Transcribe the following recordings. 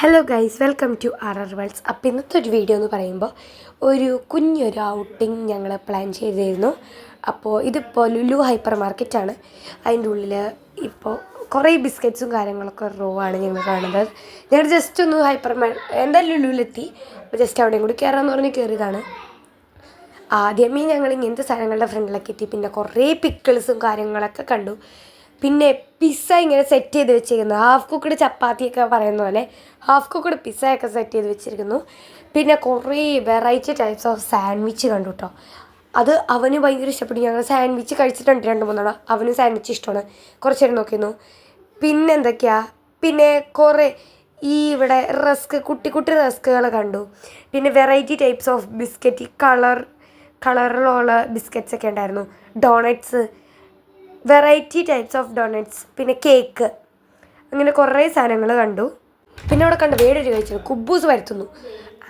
Hello guys, welcome to our worlds. അപ്പോൾ ഇന്നത്തെ ഒരു വീഡിയോ എന്ന് പറയുമ്പോൾ ഒരു കുഞ്ഞൊരു ഔട്ടിങ് ഞങ്ങൾ പ്ലാൻ ചെയ്തിരുന്നു. അപ്പോൾ ഇതിപ്പോൾ ലുലു ഹൈപ്പർ മാർക്കറ്റാണ്. അതിൻ്റെ ഉള്ളിൽ ഇപ്പോൾ കുറേ ബിസ്ക്കറ്റ്സും കാര്യങ്ങളൊക്കെ റോ ആണ് ഞങ്ങൾ കാണുന്നത്. ഞങ്ങൾ ജസ്റ്റ് ഒന്ന് എന്തായാലും ലുലുവിലെത്തി. അപ്പോൾ ജസ്റ്റ് അവിടെയും കൂടി കയറാമെന്ന് പറഞ്ഞ് കയറിയതാണ്. ആദ്യമേ ഞങ്ങൾ ഇങ്ങനത്തെ സ്ഥലങ്ങളുടെ ഫ്രണ്ടിലൊക്കെ എത്തി. പിന്നെ കുറേ പിക്കിൾസും കാര്യങ്ങളൊക്കെ കണ്ടു. പിന്നെ പിസ്സ ഇങ്ങനെ സെറ്റ് ചെയ്ത് വെച്ചിരിക്കുന്നു. ഹാഫ് കുക്ക്ഡ് ചപ്പാത്തിയൊക്കെ പറയുന്ന പോലെ ഹാഫ് കുക്ക്ഡ് പിസ്സയൊക്കെ സെറ്റ് ചെയ്ത് വെച്ചിരിക്കുന്നു. പിന്നെ കുറേ വെറൈറ്റി ടൈപ്സ് ഓഫ് സാൻഡ്വിച്ച് കണ്ടു കേട്ടോ. അത് അവന് ഭയങ്കര ഇഷ്ടപ്പെട്ടു. ഞങ്ങൾ സാൻഡ്വിച്ച് കഴിച്ചിട്ടുണ്ട് 2-3 തവണ. അവനും സാൻഡ്വിച്ച് ഇഷ്ടമാണ്. കുറച്ച് നേരം നോക്കിയിരുന്നു. പിന്നെ എന്തൊക്കെയാണ്, പിന്നെ കുറേ ഇവിടെ കുട്ടി കുട്ടി റസ്കുകൾ കണ്ടു. പിന്നെ വെറൈറ്റി ടൈപ്സ് ഓഫ് ബിസ്ക്കറ്റ്, കളറിലുള്ള ബിസ്ക്കറ്റ്സൊക്കെ ഉണ്ടായിരുന്നു. Doughnuts, variety types of doughnuts, പിന്നെ കേക്ക്, അങ്ങനെ കുറേ സാധനങ്ങൾ കണ്ടു. പിന്നെ അവിടെ കണ്ട വേറൊരു കഴിച്ചു കുബൂസ് വരുത്തുന്നു.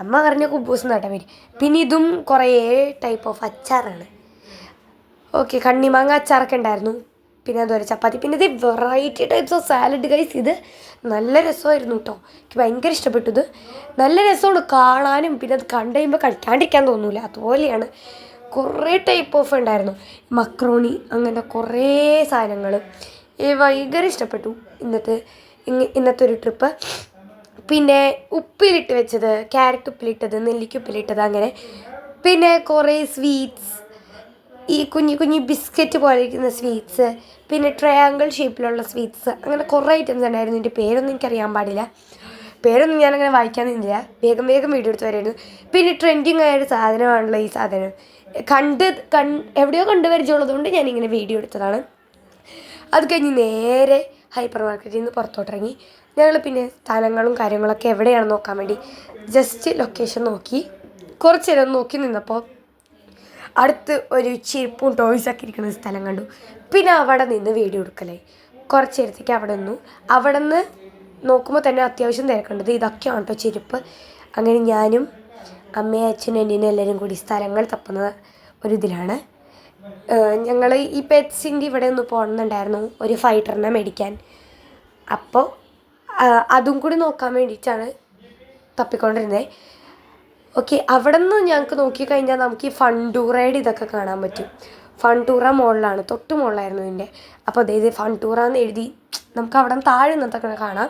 അമ്മ പറഞ്ഞ കുബൂസ് നട്ടാൻ വരും. പിന്നെ ഇതും കുറേ ടൈപ്പ് ഓഫ് അച്ചാറാണ്. ഓക്കെ, കണ്ണിമാങ്ങ അച്ചാറൊക്കെ ഉണ്ടായിരുന്നു. പിന്നെ അതുപോലെ ചപ്പാത്തി. പിന്നെ ഇത് variety types of salad guys. ഇത് നല്ല രസമായിരുന്നു കേട്ടോ. എനിക്ക് ഭയങ്കര ഇഷ്ടപ്പെട്ടു. ഇത് നല്ല രസമാണ് കാണാനും. പിന്നെ അത് കണ്ടു കഴിയുമ്പോൾ കഴിക്കാണ്ടിരിക്കാൻ തോന്നില്ല, അതുപോലെയാണ്. കുറേ ടൈപ്പ് ഓഫ് ഉണ്ടായിരുന്നു. മക്രോണി, അങ്ങനെ കുറേ സാധനങ്ങൾ. ഭയങ്കര ഇഷ്ടപ്പെട്ടു ഇന്നത്തെ ഒരു ട്രിപ്പ്. പിന്നെ ഉപ്പിലിട്ട് വെച്ചത്, ക്യാരറ്റ് ഉപ്പിലിട്ടത്, നെല്ലിക്ക ഉപ്പിലിട്ടത്, അങ്ങനെ. പിന്നെ കുറേ സ്വീറ്റ്സ്, ഈ കുഞ്ഞു ബിസ്ക്കറ്റ് പോലെ ഇരിക്കുന്ന സ്വീറ്റ്സ്, പിന്നെ ട്രയാങ്കിൾ ഷേപ്പിലുള്ള സ്വീറ്റ്സ്, അങ്ങനെ കുറേ ഐറ്റംസ് ഉണ്ടായിരുന്നു. എൻ്റെ പേരൊന്നും എനിക്കറിയാൻ പാടില്ല. പേരൊന്നും ഞാനങ്ങനെ വായിക്കാൻ നിന്നില്ല. വേഗം വീഡിയോ എടുത്ത് വരായിരുന്നു. പിന്നെ ട്രെൻഡിങ് ആയൊരു സാധനമാണല്ലോ ഈ സാധനം. എവിടെയോ കണ്ടുപരിചയമുള്ളതുകൊണ്ട് ഞാനിങ്ങനെ വീഡിയോ എടുത്തതാണ്. അത് കഴിഞ്ഞ് നേരെ ഹൈപ്പർ മാർക്കറ്റിൽ നിന്ന് പുറത്തോട്ടിറങ്ങി. ഞങ്ങൾ പിന്നെ സ്ഥലങ്ങളും കാര്യങ്ങളൊക്കെ എവിടെയാണെന്ന് നോക്കാൻ വേണ്ടി ജസ്റ്റ് ലൊക്കേഷൻ നോക്കി കുറച്ച് നേരം നോക്കി നിന്നപ്പോൾ അടുത്ത് ഒരു ചെരുപ്പും ടോയ്സൊക്കെ ഇരിക്കുന്ന സ്ഥലം കണ്ടു. പിന്നെ അവിടെ നിന്ന് വീഡിയോ എടുക്കലായി. കുറച്ച് നേരത്തേക്ക് അവിടെ നിന്ന് നോക്കുമ്പോൾ തന്നെ അത്യാവശ്യം തിരക്കേണ്ടത് ഇതൊക്കെയാണ് കേട്ടോ ചെരുപ്പ്. അങ്ങനെ ഞാനും അമ്മയും അച്ഛനും അനിയനും എല്ലാവരും കൂടി സ്ഥലങ്ങൾ തപ്പുന്ന ഒരിതിലാണ്. ഞങ്ങൾ ഈ പെറ്റ്സിൻ്റെ ഇവിടെ ഒന്ന് പോകണമെന്നുണ്ടായിരുന്നു, ഒരു ഫൈറ്ററിനെ മേടിക്കാൻ. അപ്പോൾ അതും കൂടി നോക്കാൻ വേണ്ടിയിട്ടാണ് തപ്പിക്കൊണ്ടിരുന്നത്. ഓക്കെ, അവിടെ നിന്ന് ഞങ്ങൾക്ക് നോക്കിക്കഴിഞ്ഞാൽ നമുക്ക് ഈ ഫണ്ടൂറയുടെ ഇതൊക്കെ കാണാൻ പറ്റും. ഫണ്ടൂറ മുകളിലാണ്, തൊട്ട് മുകളിലായിരുന്നു ഇതിൻ്റെ. അപ്പോൾ അതായത് ഫണ്ടൂറ എന്ന് എഴുതി നമുക്ക് അവിടെ നിന്ന് താഴെ നിന്നൊക്കെ കാണാം.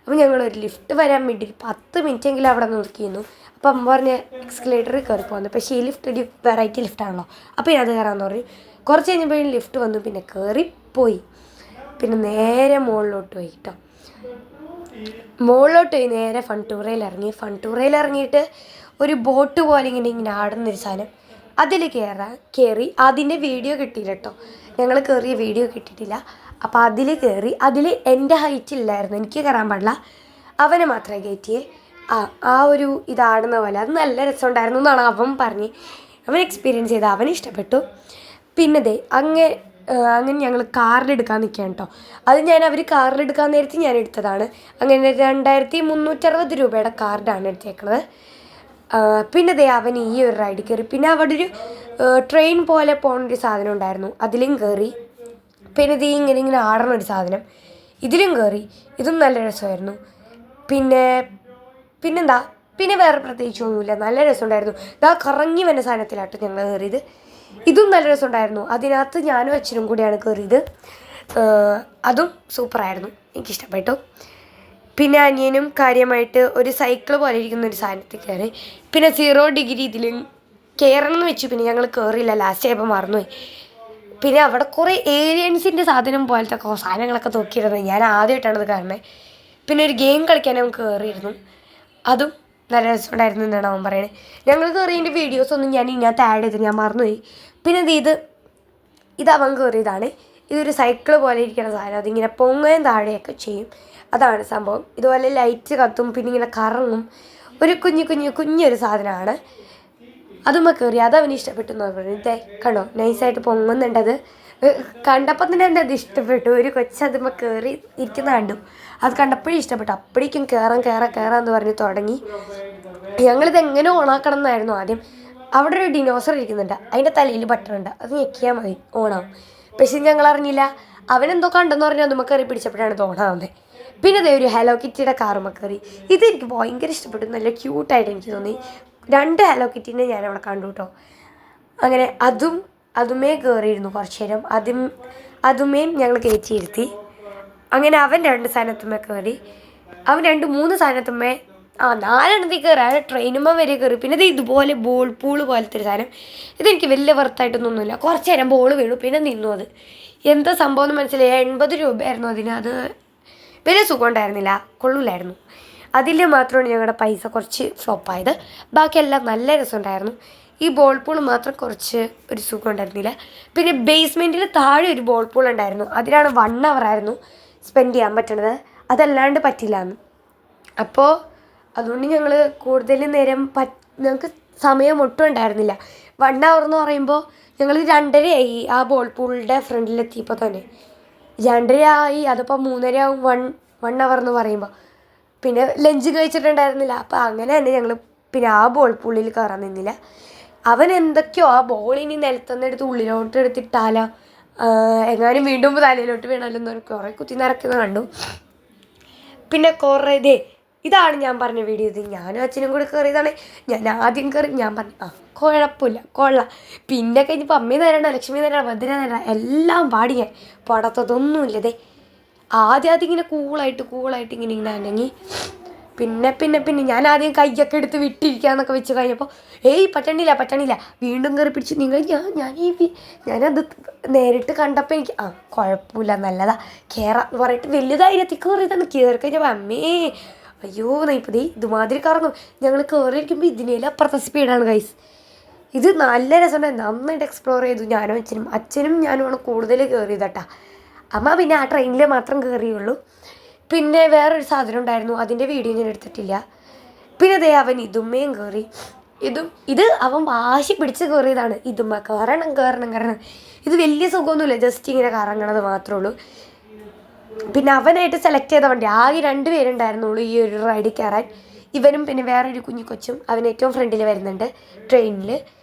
അപ്പോൾ ഞങ്ങളൊരു ലിഫ്റ്റ് വരാൻ വേണ്ടി 10 മിനിറ്റെങ്കിലും അവിടെ നോക്കിയിരുന്നു. അപ്പോൾ അമ്മ പറഞ്ഞ എക്സ്കലേറ്ററിൽ കയറി പോകുന്നത്. പക്ഷേ ഈ ലിഫ്റ്റ് ഒരു വെറൈറ്റി ലിഫ്റ്റാണല്ലോ. അപ്പോൾ അത് കയറാമെന്ന് പറഞ്ഞു. കുറച്ച് കഴിഞ്ഞപ്പോഴും ലിഫ്റ്റ് വന്നു. പിന്നെ കയറിപ്പോയി. പിന്നെ നേരെ മുകളിലോട്ട് പോയി കേട്ടോ. മുകളിലോട്ട് പോയി നേരെ ഫണ്ടൂറയിൽ ഇറങ്ങിയിട്ട് ഒരു ബോട്ട് പോലെ ഇങ്ങനെ ആടുന്നൊരു സാധനം, അതിൽ കയറി. അതിൻ്റെ വീഡിയോ കിട്ടിയില്ല കേട്ടോ. ഞങ്ങൾ കയറിയ വീഡിയോ കിട്ടിയിട്ടില്ല. അപ്പോൾ അതിൽ കയറി. അതിൽ എൻ്റെ ഹൈറ്റില്ലായിരുന്നു, എനിക്ക് കയറാൻ പാടില്ല. അവനെ മാത്രമേ കയറ്റിയേ. ആ ഒരു ഇതാടുന്ന പോലെ അത് നല്ല രസമുണ്ടായിരുന്നു എന്നാണ് അവൻ പറഞ്ഞ്. അവൻ എക്സ്പീരിയൻസ് ചെയ്ത്, അവന് ഇഷ്ടപ്പെട്ടു. പിന്നെ അങ്ങനെ ഞങ്ങൾ കാറിലെടുക്കാൻ നിൽക്കുകയാണ് കേട്ടോ. അത് അവർ കാറിലെടുക്കാൻ നേരത്തെ ഞാൻ എടുത്തതാണ്. അങ്ങനെ 2360 രൂപയുടെ കാർഡാണ് എടുത്തേക്കുന്നത്. പിന്നെ അവൻ ഈ ഒരു റൈഡ് കയറി. പിന്നെ അവിടെ ഒരു ട്രെയിൻ പോലെ പോകുന്നൊരു സാധനം ഉണ്ടായിരുന്നു, അതിലും കയറി. പിന്നെ ഇങ്ങനെ ആടണൊരു സാധനം, ഇതിലും കയറി. ഇതും നല്ല രസമായിരുന്നു. പിന്നെ വേറെ പ്രത്യേകിച്ചൊന്നുമില്ല, നല്ല രസമുണ്ടായിരുന്നു. കറങ്ങി വന്ന സാധനത്തിലാട്ടോ ഞങ്ങൾ കയറിയത്. ഇതും നല്ല രസമുണ്ടായിരുന്നു. അതിനകത്ത് ഞാനും അച്ഛനും കൂടിയാണ് കയറിയത്. അതും സൂപ്പറായിരുന്നു, എനിക്കിഷ്ടപ്പെട്ടു. പിന്നെ അനിയനും കാര്യമായിട്ട് ഒരു സൈക്കിൾ പോലെ ഇരിക്കുന്ന ഒരു സാധനത്തിൽ കയറി. പിന്നെ 0 ഡിഗ്രി ഇതിലും കയറണം എന്ന് വെച്ചു. പിന്നെ ഞങ്ങൾ കയറിയില്ല, ലാസ്റ്റ് ആയപ്പോൾ മറന്നുപോയി. പിന്നെ അവിടെ കുറേ ഏലിയൻസിൻ്റെ സാധനം പോലത്തെ സാധനങ്ങളൊക്കെ നോക്കിയിരുന്നു. ഞാൻ ആദ്യമായിട്ടാണത് കാണുന്നത്. പിന്നെ ഒരു ഗെയിം കളിക്കാൻ നമുക്ക് കയറിയിരുന്നു. അതും നല്ല രസമുണ്ടായിരുന്നു എന്നാണ് അവൻ പറയുന്നത്. ഞങ്ങൾ കയറിയതിൻ്റെ വീഡിയോസൊന്നും ഞാൻ ഇതിനകത്ത് ആഡ് ചെയ്ത് ഞാൻ മറന്നുപോയി. പിന്നെ ഇത് അവൻ കയറിയതാണ്. ഇതൊരു സൈക്കിൾ പോലെ ഇരിക്കുന്ന സാധനം, അതിങ്ങനെ പൊങ്ങുകയും താഴെയൊക്കെ ചെയ്യും. അതാണ് സംഭവം. ഇതുപോലെ ലൈറ്റ് കത്തും, പിന്നെ ഇങ്ങനെ കറങ്ങും. ഒരു കുഞ്ഞൊരു സാധനമാണ്. അതുമ്മ കയറി. അതവന് ഇഷ്ടപ്പെട്ടു എന്ന് പറഞ്ഞു. കണ്ടോ, നൈസായിട്ട് പൊങ്ങുന്നുണ്ടത്. കണ്ടപ്പോൾ തന്നെ എൻ്റെ അത് ഇഷ്ടപ്പെട്ടു. ഒരു കൊച്ചതുമ്മ കയറി ഇരിക്കുന്ന കണ്ടു. അത് കണ്ടപ്പോഴും ഇഷ്ടപ്പെട്ടു. അപ്പോഴേക്കും കയറാന്ന് പറഞ്ഞ് തുടങ്ങി. ഞങ്ങളിത് എങ്ങനെ ഓണാക്കണം എന്നായിരുന്നു ആദ്യം. അവിടെ ഒരു ഡിനോസർ ഇരിക്കുന്നുണ്ട്, അതിൻ്റെ തലയിൽ ബട്ടണുണ്ട്, അത് ഞെക്കിയാൽ മതി ഓണാവും. പക്ഷേ ഞങ്ങൾ അറിഞ്ഞില്ല. അവനെന്തോ കണ്ടെന്ന് പറഞ്ഞാൽ അതുമ്മ കയറി പിടിച്ചപ്പോഴാണ് ഇത് ഓണാവുന്നത്. പിന്നെ അതേ ഒരു ഹലോ കിറ്റിയുടെ കാറുമ്മ കയറി. ഇതെനിക്ക് ഭയങ്കര ഇഷ്ടപ്പെട്ടു, നല്ല ക്യൂട്ടായിട്ട് എനിക്ക് തോന്നി. 2 ഹലോ കിറ്റീനെ ഞാൻ അവിടെ കണ്ടു കേട്ടോ. അങ്ങനെ അതുമേ കയറിയിരുന്നു കുറച്ച് നേരം. അതുമേയും ഞങ്ങൾ കയറ്റിയിരുത്തി. അങ്ങനെ അവൻ 2 സാധനത്തുമ്മേ കയറി. അവൻ 2-3 സാധനത്തുമ്മേ 4 കയറി. ട്രെയിനുമ്മ വരെ കയറി. പിന്നെ ഇത് ഇതുപോലെ ബോൾ പൂള് പോലത്തെ ഒരു സാധനം. ഇതെനിക്ക് വലിയ വർത്തായിട്ടൊന്നുമില്ല. കുറച്ച് നേരം ബോൾ വീണു, പിന്നെ നിന്നു. അത് എന്താ സംഭവം എന്ന് മനസ്സിലായി. 80 രൂപയായിരുന്നു അതിന്. അത് വലിയ സുഖം ഉണ്ടായിരുന്നില്ല, കൊള്ളൂലായിരുന്നു. അതിൽ മാത്രമാണ് ഞങ്ങളുടെ പൈസ കുറച്ച് ഫ്ലോപ്പായത്. ബാക്കിയെല്ലാം നല്ല രസമുണ്ടായിരുന്നു. ഈ ബോൾ പൂൾ മാത്രം കുറച്ച് ഒരു സുഖം ഉണ്ടായിരുന്നില്ല. പിന്നെ ബേസ്മെൻറ്റിൽ താഴെ ഒരു ബോൾ പൂൾ ഉണ്ടായിരുന്നു. അതിലാണ് 1 hour ആയിരുന്നു സ്പെൻഡ് ചെയ്യാൻ പറ്റണത്. അതല്ലാണ്ട് പറ്റില്ല എന്ന്. അപ്പോൾ അതുകൊണ്ട് ഞങ്ങൾ കൂടുതൽ നേരം ഞങ്ങൾക്ക് സമയം ഒട്ടും ഉണ്ടായിരുന്നില്ല. 1 hour എന്ന് പറയുമ്പോൾ ഞങ്ങൾ 2:30 ആയി ആ ബോൾ പൂളിൻ്റെ ഫ്രണ്ടിലെത്തിയപ്പോൾ തന്നെ. 2:30 ആയി. അതിപ്പോൾ 3:30 ആവും 1 hour എന്ന് പറയുമ്പോൾ. പിന്നെ ലഞ്ച് കഴിച്ചിട്ടുണ്ടായിരുന്നില്ല. അപ്പോൾ അങ്ങനെ തന്നെ ഞങ്ങൾ പിന്നെ ആ ബോൾ പൂളിൽ കയറാൻ നിന്നില്ല. അവൻ എന്തൊക്കെയോ ആ ബോളിനി നിലത്തുനിന്ന് എടുത്ത് ഉള്ളിലോട്ട് എടുത്തിട്ടാലോ, എങ്ങാനും വീണ്ടും തലയിലോട്ട് വീണാലോ എന്നൊരു കുറേ കുത്തി നിറയ്ക്കുന്നത് കണ്ടു. പിന്നെ കുറേ ഇതാണ് ഞാൻ പറഞ്ഞ വീഡിയോ. ഇത് ഞാനും അച്ഛനും കൂടി കയറിയതാണ്. ഞാൻ ആദ്യം കയറി. ഞാൻ പറഞ്ഞു കുഴപ്പമില്ല, കൊള്ളാം. പിന്നെ കഴിഞ്ഞപ്പോൾ അമ്മയും തരണ്ട, ലക്ഷ്മി തരണ്ട, ഭദ്ര തരണ്ട, എല്ലാം പാടി ഞാൻ പടത്തതൊന്നുമില്ലതേ. ആദ്യം ഇങ്ങനെ കൂളായിട്ട് ഇങ്ങനെ അനങ്ങി. പിന്നെ ഞാൻ ആദ്യം കൈയൊക്കെ എടുത്ത് വിട്ടിരിക്കാന്നൊക്കെ വെച്ച് കഴിഞ്ഞപ്പോൾ പറ്റണില്ല. വീണ്ടും കയറി പിടിച്ച് ഞാനത് നേരിട്ട് കണ്ടപ്പോൾ എനിക്ക് കുഴപ്പമില്ല, നല്ലതാ, കയറാന്ന് പറഞ്ഞിട്ട് വലിയ ധൈര്യത്തിൽ കയറിയതാണ്. കയറി കഴിഞ്ഞപ്പോൾ അമ്മേ അയ്യോ ഇപ്പോൾ ഇതുമാതിരി കറങ്ങും. ഞങ്ങൾ കയറിയിരിക്കുമ്പോൾ ഇതിനേലും അപ്പുറത്തെ സ്പീഡാണ് ഗൈസ്. ഇത് നല്ല രസമുണ്ടായിരുന്നു. നന്നായിട്ട് എക്സ്പ്ലോർ ചെയ്തു. അച്ഛനും ഞാനുമാണ് കൂടുതൽ കയറിയത് കേട്ടോ. അമ്മ പിന്നെ ആ ട്രെയിനിൽ മാത്രം കയറിയുള്ളൂ. പിന്നെ വേറൊരു സാധനം ഉണ്ടായിരുന്നു, അതിൻ്റെ വീഡിയോ ഞാൻ എടുത്തിട്ടില്ല. പിന്നെ അവൻ ഇതുമ്മയും കയറി. ഇത് അവൻ വാശി പിടിച്ച് കയറിയതാണ്. ഇതുമ്മ കയറണം. ഇത് വലിയ സുഖമൊന്നുമില്ല, ജസ്റ്റ് ഇങ്ങനെ കറങ്ങണത് മാത്രമേ ഉള്ളൂ. പിന്നെ അവനായിട്ട് സെലക്ട് ചെയ്ത വണ്ടി ആകെ 2 പേരുണ്ടായിരുന്നുള്ളൂ ഈ ഒരു റൈഡിൽ കയറാൻ. ഇവനും പിന്നെ വേറൊരു കുഞ്ഞു കൊച്ചും. അവൻ ഏറ്റവും ഫ്രണ്ടിൽ വരുന്നുണ്ട് ട്രെയിനിൽ.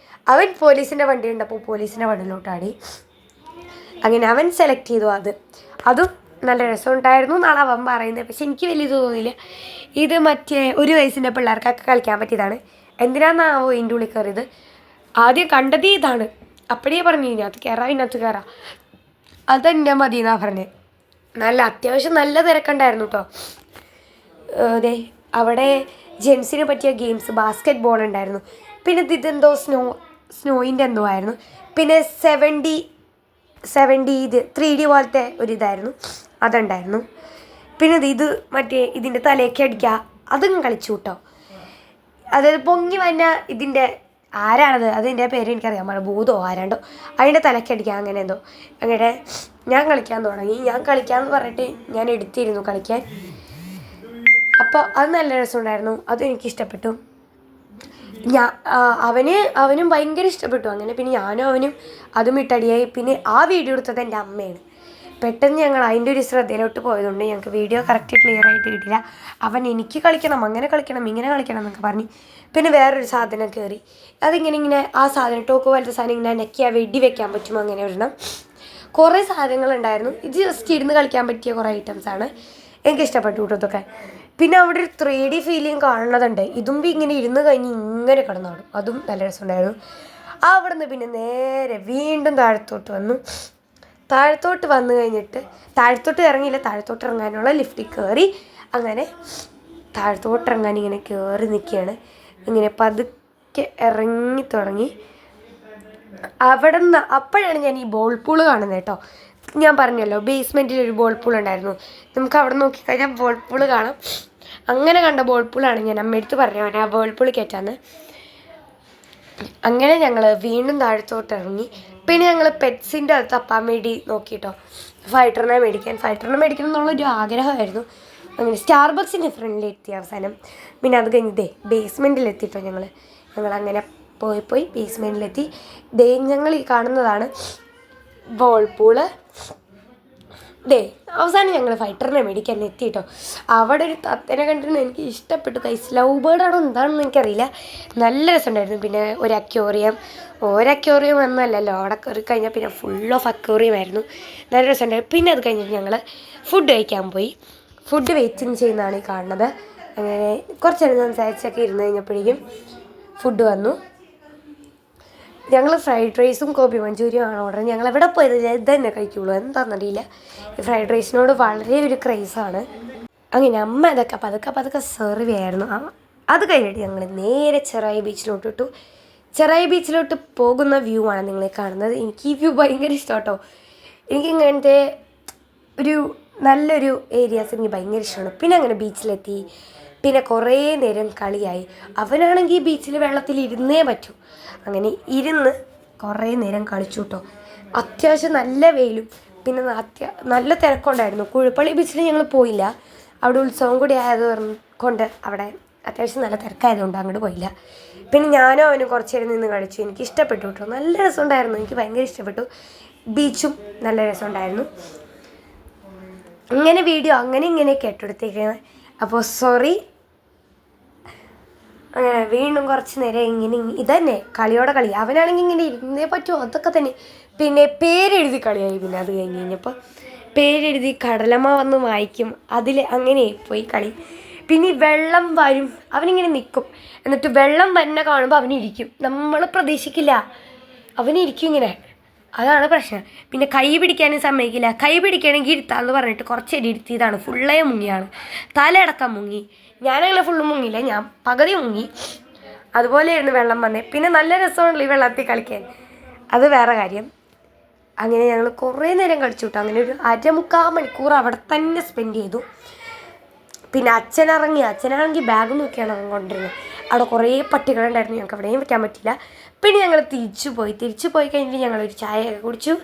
അവൻ പോലീസിൻ്റെ വണ്ടി ഉണ്ട്, അപ്പോൾ പോലീസിൻ്റെ വണ്ടിയിലോട്ടാടി. അങ്ങനെ അവൻ സെലക്ട് ചെയ്തു. അതും നല്ല രസമുണ്ടായിരുന്നു എന്നാണ് അവൻ പറയുന്നത്. പക്ഷെ എനിക്ക് വലിയ തോന്നിയില്ല. ഇത് മറ്റേ 1 വയസ്സിൻ്റെ പിള്ളേർക്കൊക്കെ കളിക്കാൻ പറ്റിയതാണ്. എന്തിനാണെന്നാവോ ഇതിൻ്റെ ഉള്ളിൽ കയറിയത്. ആദ്യം കണ്ടത് ഇതാണ്. അപ്പടിയേ പറഞ്ഞു ഇതിനകത്ത് കയറാം. അതെന്നെ മതി എന്നാണ് പറഞ്ഞത്. അത്യാവശ്യം നല്ല തിരക്കുണ്ടായിരുന്നു കേട്ടോ. അവിടെ ജെൻസിന് പറ്റിയ ഗെയിംസ്, ബാസ്കറ്റ് ബോൾ ഉണ്ടായിരുന്നു. പിന്നെ ഇതെന്തോ സ്നോയിൻ്റെ എന്തോ ആയിരുന്നു. പിന്നെ 70 3D പോലത്തെ ഒരിതായിരുന്നു, അതുണ്ടായിരുന്നു. പിന്നെ ഇത് മറ്റേ ഇതിൻ്റെ തലയൊക്കെ അടിക്കുക, അതും കളിച്ചു കേട്ടോ. അതായത് പൊങ്ങി വന്ന ഇതിൻ്റെ ആരാണത്, അതിൻ്റെ പേര് എനിക്കറിയാൻ ഭൂതോ ആരാണ്ടോ, അതിൻ്റെ തലക്കടിക്കുക അങ്ങനെ എന്തോ. അങ്ങനെ ഞാൻ കളിക്കാൻ തുടങ്ങി. ഞാൻ കളിക്കാമെന്ന് പറഞ്ഞിട്ട് ഞാൻ എടുത്തിരുന്നു കളിക്കാൻ. അപ്പോൾ അത് നല്ല രസമുണ്ടായിരുന്നു. അതും എനിക്കിഷ്ടപ്പെട്ടു. അവനും ഭയങ്കര ഇഷ്ടപ്പെട്ടു. അങ്ങനെ പിന്നെ ഞാനും അവനും അതും ഇട്ടടിയായി. പിന്നെ ആ വീഡിയോ എടുത്തത് എൻ്റെ അമ്മയാണ്. പെട്ടെന്ന് ഞങ്ങൾ അതിൻ്റെ ഒരു ശ്രദ്ധയിലോട്ട് പോയതുകൊണ്ട് ഞങ്ങൾക്ക് വീഡിയോ കറക്റ്റ് ക്ലിയർ ആയിട്ട് കിട്ടില്ല. അവൻ എനിക്ക് കളിക്കണം, അങ്ങനെ കളിക്കണം, ഇങ്ങനെ കളിക്കണം എന്നൊക്കെ പറഞ്ഞ്. പിന്നെ വേറൊരു സാധനം കയറി. ഇങ്ങനെ ആ സാധനം ടോക്ക് പോലത്തെ സാധനം ഇങ്ങനെ നെക്കിയാൽ വെടി വെക്കാൻ പറ്റുമോ, അങ്ങനെ ഒരെണ്ണം. കുറേ സാധനങ്ങളുണ്ടായിരുന്നു. ഇത് ജസ്റ്റ് ഇരുന്ന് കളിക്കാൻ പറ്റിയ കുറേ ഐറ്റംസാണ്. എനിക്കിഷ്ടപ്പെട്ടു കേട്ടോ ഇതൊക്കെ. പിന്നെ അവിടെ ഒരു 3D ഫീലിംഗ് കാണുന്നതുണ്ട്. ഇതും ഇങ്ങനെ ഇരുന്ന് കഴിഞ്ഞ് ഇങ്ങനെ കിടന്നാടും. അതും നല്ല രസമുണ്ടായിരുന്നു. അവിടെ നിന്ന് പിന്നെ നേരെ വീണ്ടും താഴത്തോട്ട് വന്നു കഴിഞ്ഞിട്ട് താഴത്തോട്ട് ഇറങ്ങിയില്ല, താഴത്തോട്ട് ഇറങ്ങാനുള്ള ലിഫ്റ്റിൽ കയറി. അങ്ങനെ താഴത്തോട്ട് ഇറങ്ങാൻ ഇങ്ങനെ കയറി നിൽക്കുകയാണ്. ഇങ്ങനെ പതുക്കെ ഇറങ്ങി തുടങ്ങി. അവിടെ നിന്ന് അപ്പോഴാണ് ഞാൻ ഈ ബോൾ പൂള് കാണുന്നത് കേട്ടോ. ഞാൻ പറഞ്ഞല്ലോ ബേസ്മെൻറ്റിൽ ഒരു ബോൾ പൂൾ ഉണ്ടായിരുന്നു. നമുക്ക് അവിടെ നോക്കിക്കഴിഞ്ഞാൽ ബോൾ പൂള് കാണാം. അങ്ങനെ കണ്ട ബോൾ പൂളാണ് ഞാൻ അമ്മയെടുത്ത് പറഞ്ഞു ആ ബോൾ പൂള് കയറ്റാന്ന്. അങ്ങനെ ഞങ്ങൾ വീണ്ടും താഴത്തോട്ട് ഇറങ്ങി. പിന്നെ ഞങ്ങൾ പെറ്റ്സിൻ്റെ അടുത്ത് തപ്പാൻ വേണ്ടി നോക്കിയിട്ടോ, ഫൈറ്ററിനെ മേടിക്കണം എന്നുള്ളൊരു ആഗ്രഹമായിരുന്നു. അങ്ങനെ സ്റ്റാർബക്സിൻ്റെ ഫ്രണ്ടിലെത്തി അവസാനം. പിന്നെ അത് കഴിഞ്ഞ് ബേസ്മെൻറ്റിലെത്തിയിട്ടോ ഞങ്ങളങ്ങനെ പോയി ബേസ്മെൻറ്റിലെത്തി. ഞങ്ങൾ ഈ കാണുന്നതാണ് ബോൾ പൂള്. അവസാനം ഞങ്ങൾ ഫൈറ്ററിനെ മേടിക്കാൻ എത്തിയിട്ടോ. അവിടെ ഒരു തത്തേനെ കണ്ടിട്ട് എനിക്ക് ഇഷ്ടപ്പെട്ടു. ലവ് ബേർഡാണോ എന്താണെന്ന് എനിക്കറിയില്ല. നല്ല രസമുണ്ടായിരുന്നു. പിന്നെ ഒരു അക്വേറിയം എന്നല്ലല്ലോ, അവിടെ കയറി കഴിഞ്ഞാൽ പിന്നെ ഫുൾ ഓഫ് അക്വേറിയം ആയിരുന്നു. നല്ല രസമുണ്ടായിരുന്നു. പിന്നെ അത് കഴിഞ്ഞിട്ട് ഞങ്ങൾ ഫുഡ് കഴിക്കാൻ പോയി. ഫുഡ് വെയിറ്റിംഗ് ചെയ്യുന്നതാണ് ഈ കാണുന്നത്. അങ്ങനെ കുറച്ച് നേരം സംസാരിച്ചൊക്കെ ഇരുന്ന് കഴിഞ്ഞപ്പോഴേക്കും ഫുഡ് വന്നു. ഞങ്ങൾ ഫ്രൈഡ് റൈസും ഗോബി മഞ്ചൂരിയും ആണ് ഓർഡർ. ഞങ്ങൾ എവിടെ പോയത് ഇത് തന്നെ കഴിക്കുള്ളൂ, എന്താണെന്നറിയില്ല. ഈ ഫ്രൈഡ് റൈസിനോട് വളരെ ഒരു ക്രൈസാണ്. അങ്ങനെ അമ്മ അതൊക്കെ പതുക്കെ സെർവ് ചെയ്യായിരുന്നു. അത് കഴിഞ്ഞിട്ട് ഞങ്ങൾ നേരെ ചെറായി ബീച്ചിലോട്ട് ഇട്ടു. ചെറായി ബീച്ചിലോട്ട് പോകുന്ന വ്യൂ ആണ് നിങ്ങൾ കാണുന്നത്. എനിക്ക് ഈ വ്യൂ ഭയങ്കര ഇഷ്ടം കേട്ടോ. എനിക്കിങ്ങനത്തെ ഒരു നല്ലൊരു ഏരിയാസ് എനിക്ക് ഭയങ്കര ഇഷ്ടമാണ്. പിന്നെ അങ്ങനെ ബീച്ചിലെത്തി. പിന്നെ കുറേ നേരം കളിയായി. അവനാണെങ്കിൽ ബീച്ചിൽ വെള്ളത്തിൽ ഇരുന്നേ പറ്റൂ. അങ്ങനെ ഇരുന്ന് കുറേ നേരം കളിച്ചു കേട്ടോ. അത്യാവശ്യം നല്ല വെയിലും പിന്നെ നല്ല തിരക്കുണ്ടായിരുന്നു. കുഴുപ്പള്ളി ബീച്ചിൽ ഞങ്ങൾ പോയില്ല, അവിടെ ഉത്സവം കൂടി ആയത് കൊണ്ട് അവിടെ അത്യാവശ്യം നല്ല തിരക്കായതുകൊണ്ട് അങ്ങോട്ട് പോയില്ല. പിന്നെ ഞാനും അവനും കുറച്ച് നേരം നിന്ന് കളിച്ചു. എനിക്ക് ഇഷ്ടപ്പെട്ടു കേട്ടോ, നല്ല രസമുണ്ടായിരുന്നു. എനിക്ക് ഭയങ്കര ഇഷ്ടപ്പെട്ടു. ബീച്ചും നല്ല രസമുണ്ടായിരുന്നു. ഇങ്ങനെ വീഡിയോ ഇങ്ങനെ കേട്ടെടുത്തേക്കുന്നത്. അപ്പോൾ സോറി. അങ്ങനെ വീണ്ടും കുറച്ച് നേരം ഇങ്ങനെ ഇതന്നെ കളിയോടെ കളി. അവനാണെങ്കിൽ ഇങ്ങനെ ഇരുന്നേ പറ്റുമോ അതൊക്കെ തന്നെ. പിന്നെ പേരെഴുതി കളിയായി. പിന്നെ അത് കഴിഞ്ഞപ്പോൾ പേരെഴുതി കടലമ്മ വന്ന് വായിക്കും, അതിൽ അങ്ങനെ പോയി കളി. പിന്നെ വെള്ളം വരും, അവനിങ്ങനെ നിൽക്കും. എന്നിട്ട് വെള്ളം തന്നെ കാണുമ്പോൾ അവനിരിക്കും. നമ്മൾ പ്രതീക്ഷിക്കില്ല, അവനിരിക്കും ഇങ്ങനെ. അതാണ് പ്രശ്നം. പിന്നെ കൈ പിടിക്കാനും സമ്മതിക്കില്ല. കൈ പിടിക്കണമെങ്കിൽ ഇരുത്താമെന്ന് പറഞ്ഞിട്ട് കുറച്ചേരി ഇരുത്തിയതാണ്. ഫുള്ളേ മുങ്ങിയാണ്, തലയടക്കം മുങ്ങി. ഞാനങ്ങനെ ഫുള്ള് മുങ്ങിയില്ല, ഞാൻ പകുതി മുങ്ങി. അതുപോലെയായിരുന്നു വെള്ളം വന്നേ. പിന്നെ നല്ല രസമാണല്ലോ ഈ വെള്ളത്തിൽ കളിക്കാൻ, അത് വേറെ കാര്യം. അങ്ങനെ ഞങ്ങൾ കുറേ നേരം കളിച്ചു കിട്ടും. അങ്ങനെ ഒരു 1/4 മണിക്കൂർ അവിടെ തന്നെ സ്പെൻഡ് ചെയ്തു. പിന്നെ അച്ഛനാണെങ്കിൽ ബാഗ് നോക്കിയാണ് കൊണ്ടിരുന്നത്. അവിടെ കുറേ പട്ടികളുണ്ടായിരുന്നു, ഞങ്ങൾക്ക് അവിടെയും വയ്ക്കാൻ പറ്റില്ല. പിന്നെ ഞങ്ങൾ തിരിച്ചു പോയി കഴിഞ്ഞിട്ട് ഞങ്ങളൊരു ചായയൊക്കെ കുടിച്ചു.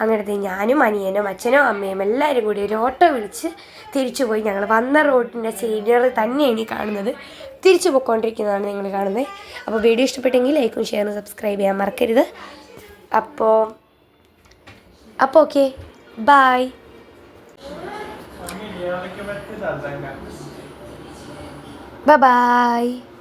അങ്ങനത്തെ ഞാനും അനിയനും അച്ഛനും അമ്മയും എല്ലാവരും കൂടി ഒരു ഓട്ടോ വിളിച്ച് തിരിച്ചു പോയി. ഞങ്ങൾ വന്ന റോഡിൻ്റെ സൈഡിൽ തന്നെയാണ് ഈ കാണുന്നത്. തിരിച്ചു പോയിക്കൊണ്ടിരിക്കുന്നതാണ് നിങ്ങൾ കാണുന്നത്. അപ്പോൾ വീഡിയോ ഇഷ്ടപ്പെട്ടെങ്കിൽ ലൈക്കും ഷെയറും സബ്സ്ക്രൈബ് ചെയ്യാൻ മറക്കരുത്. അപ്പോൾ ഓക്കെ, ബൈ. Bye-bye.